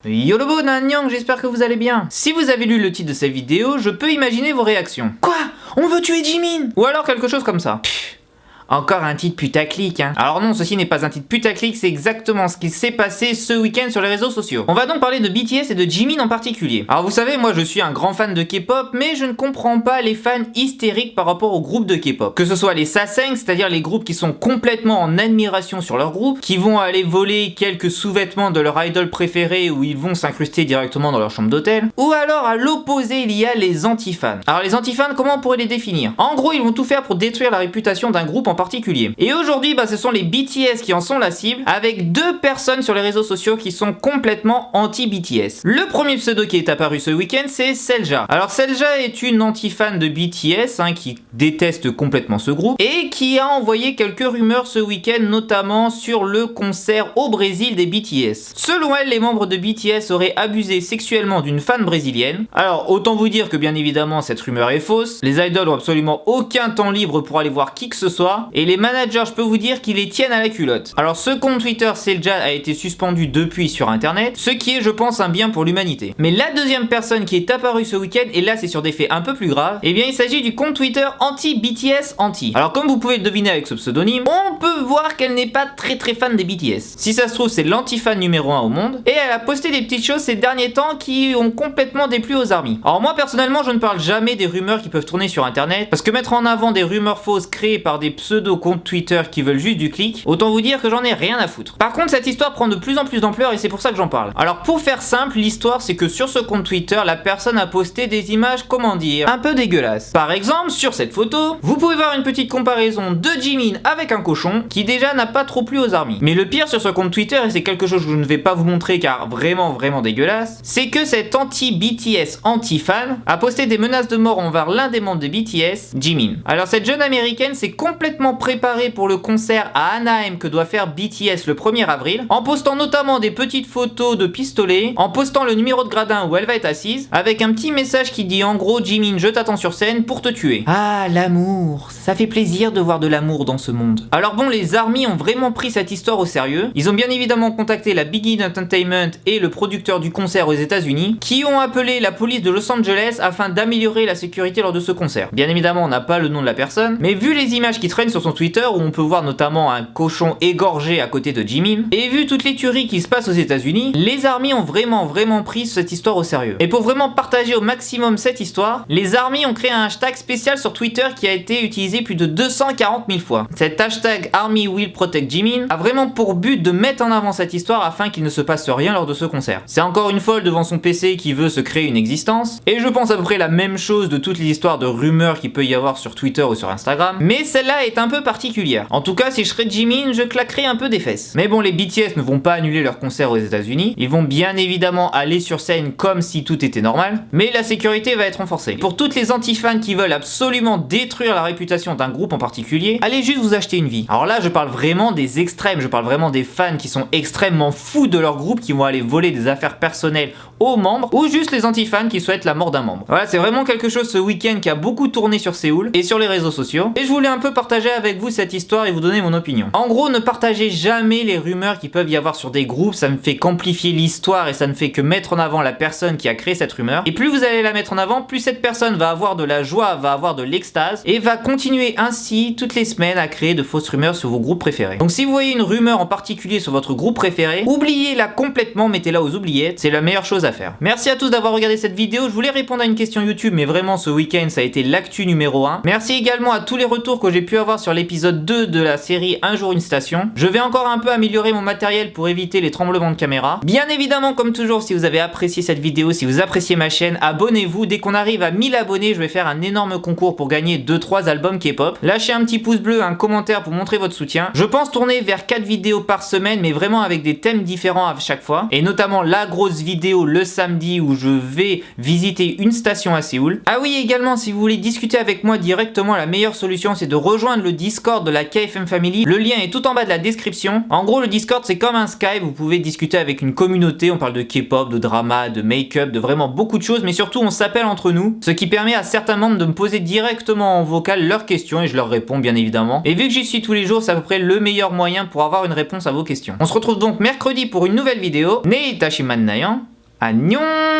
Yolobo Nanyang, j'espère que vous allez bien. Si vous avez lu le titre de cette vidéo, je peux imaginer vos réactions. Quoi? On veut tuer Jimin? Ou alors quelque chose comme ça. Encore un titre putaclic, hein. Alors non, ceci n'est pas un titre putaclic, c'est exactement ce qui s'est passé ce week-end sur les réseaux sociaux. On va donc parler de BTS et de Jimin en particulier. Alors vous savez, moi je suis un grand fan de K-pop, mais je ne comprends pas les fans hystériques par rapport aux groupes de K-pop. Que ce soit les sasaeng, c'est-à-dire les groupes qui sont complètement en admiration sur leur groupe, qui vont aller voler quelques sous-vêtements de leur idol préféré ou ils vont s'incruster directement dans leur chambre d'hôtel. Ou alors à l'opposé, il y a les anti-fans. Alors les anti-fans, comment on pourrait les définir? En gros, ils vont tout faire pour détruire la réputation d'un groupe en particulier. Et aujourd'hui, ce sont les BTS qui en sont la cible, avec deux personnes sur les réseaux sociaux qui sont complètement anti-BTS. Le premier pseudo qui est apparu ce week-end, c'est Selja. Alors Selja est une anti-fan de BTS, qui déteste complètement ce groupe, et qui a envoyé quelques rumeurs ce week-end, notamment sur le concert au Brésil des BTS. Selon elle, les membres de BTS auraient abusé sexuellement d'une fan brésilienne. Alors, autant vous dire que bien évidemment, cette rumeur est fausse. Les idols ont absolument aucun temps libre pour aller voir qui que ce soit, et les managers, je peux vous dire qu'ils les tiennent à la culotte. Alors ce compte Twitter Selja a été suspendu depuis sur internet, ce qui est je pense un bien pour l'humanité. Mais la deuxième personne qui est apparue ce week-end, et là c'est sur des faits un peu plus graves, eh bien il s'agit du compte Twitter anti-BTS anti. Alors comme vous pouvez le deviner avec ce pseudonyme, on peut voir qu'elle n'est pas très fan des BTS. Si ça se trouve c'est l'anti-fan numéro 1 au monde, et elle a posté des petites choses ces derniers temps qui ont complètement déplu aux armies. Alors moi personnellement je ne parle jamais des rumeurs qui peuvent tourner sur internet, parce que mettre en avant des rumeurs fausses créées par des pseudo comptes Twitter qui veulent juste du clic, autant vous dire que j'en ai rien à foutre. Par contre, cette histoire prend de plus en plus d'ampleur et c'est pour ça que j'en parle. Alors pour faire simple, l'histoire c'est que sur ce compte Twitter, la personne a posté des images, comment dire, un peu dégueulasses. Par exemple, sur cette photo, vous pouvez voir une petite comparaison de Jimin avec un cochon qui déjà n'a pas trop plu aux armies. Mais le pire sur ce compte Twitter, et c'est quelque chose que je ne vais pas vous montrer car vraiment dégueulasse, c'est que cet anti-BTS anti-fan a posté des menaces de mort envers l'un des membres de BTS, Jimin. Alors cette jeune américaine s'est complètement préparée pour le concert à Anaheim que doit faire BTS le 1er avril, en postant notamment des petites photos de pistolets, en postant le numéro de gradin où elle va être assise, avec un petit message qui dit en gros Jimin, je t'attends sur scène pour te tuer. Ah, l'amour, ça fait plaisir de voir de l'amour dans ce monde. Alors bon, les armies ont vraiment pris cette histoire au sérieux. Ils ont bien évidemment contacté la Big In Entertainment et le producteur du concert aux États-Unis, qui ont appelé la police de Los Angeles afin d'améliorer la sécurité lors de ce concert. Bien évidemment, on n'a pas le nom de la personne, mais vu les images qui traînent sur son Twitter, où on peut voir notamment un cochon égorgé à côté de Jimin, et vu toutes les tueries qui se passent aux États-Unis, les armies ont vraiment pris cette histoire au sérieux. Et pour vraiment partager au maximum cette histoire, les armies ont créé un hashtag spécial sur Twitter qui a été utilisé plus de 240 000 fois. Cet hashtag Army Will Protect Jimin a vraiment pour but de mettre en avant cette histoire afin qu'il ne se passe rien lors de ce concert. C'est encore une folle devant son PC qui veut se créer une existence, et je pense à peu près la même chose de toutes les histoires de rumeurs qu'il peut y avoir sur Twitter ou sur Instagram, mais celle-là est un peu particulière. En tout cas, si je serais Jimin, je claquerais un peu des fesses. Mais bon, les BTS ne vont pas annuler leur concert aux États-Unis. Ils vont bien évidemment aller sur scène comme si tout était normal, mais la sécurité va être renforcée. Pour toutes les anti-fans qui veulent absolument détruire la réputation d'un groupe en particulier, allez juste vous acheter une vie. Alors là, je parle vraiment des extrêmes, je parle vraiment des fans qui sont extrêmement fous de leur groupe, qui vont aller voler des affaires personnelles aux membres, ou juste les anti-fans qui souhaitent la mort d'un membre. Voilà, c'est vraiment quelque chose ce week-end qui a beaucoup tourné sur Séoul et sur les réseaux sociaux, et je voulais un peu partager avec vous cette histoire et vous donner mon opinion. En gros, ne partagez jamais les rumeurs qui peuvent y avoir sur des groupes, ça ne fait qu'amplifier l'histoire et ça ne fait que mettre en avant la personne qui a créé cette rumeur. Et plus vous allez la mettre en avant, plus cette personne va avoir de la joie, va avoir de l'extase et va continuer ainsi toutes les semaines à créer de fausses rumeurs sur vos groupes préférés. Donc si vous voyez une rumeur en particulier sur votre groupe préféré, oubliez-la complètement, mettez-la aux oubliettes, c'est la meilleure chose à faire. Merci à tous d'avoir regardé cette vidéo, je voulais répondre à une question YouTube, mais vraiment ce week-end ça a été l'actu numéro 1. Merci également à tous les retours que j'ai pu avoir sur l'épisode 2 de la série Un jour une station. Je vais encore un peu améliorer mon matériel pour éviter les tremblements de caméra. Bien évidemment, comme toujours, si vous avez apprécié cette vidéo, si vous appréciez ma chaîne, abonnez-vous. Dès qu'on arrive à 1000 abonnés, je vais faire un énorme concours pour gagner 2-3 albums K-pop. Lâchez un petit pouce bleu, un commentaire pour montrer votre soutien. Je pense tourner vers 4 vidéos par semaine, mais vraiment avec des thèmes différents à chaque fois. Et notamment la grosse vidéo le samedi où je vais visiter une station à Séoul. Ah oui, également, si vous voulez discuter avec moi directement, la meilleure solution, c'est de rejoindre le Discord de la KFM Family. Le lien est tout en bas de la description. En gros, le Discord, c'est comme un Skype. Vous pouvez discuter avec une communauté. On parle de K-pop, de drama, de make-up, de vraiment beaucoup de choses. Mais surtout, on s'appelle entre nous. Ce qui permet à certains membres de me poser directement en vocal leurs questions et je leur réponds bien évidemment. Et vu que j'y suis tous les jours, c'est à peu près le meilleur moyen pour avoir une réponse à vos questions. On se retrouve donc mercredi pour une nouvelle vidéo. Neitashi Mannayan. Annyeong!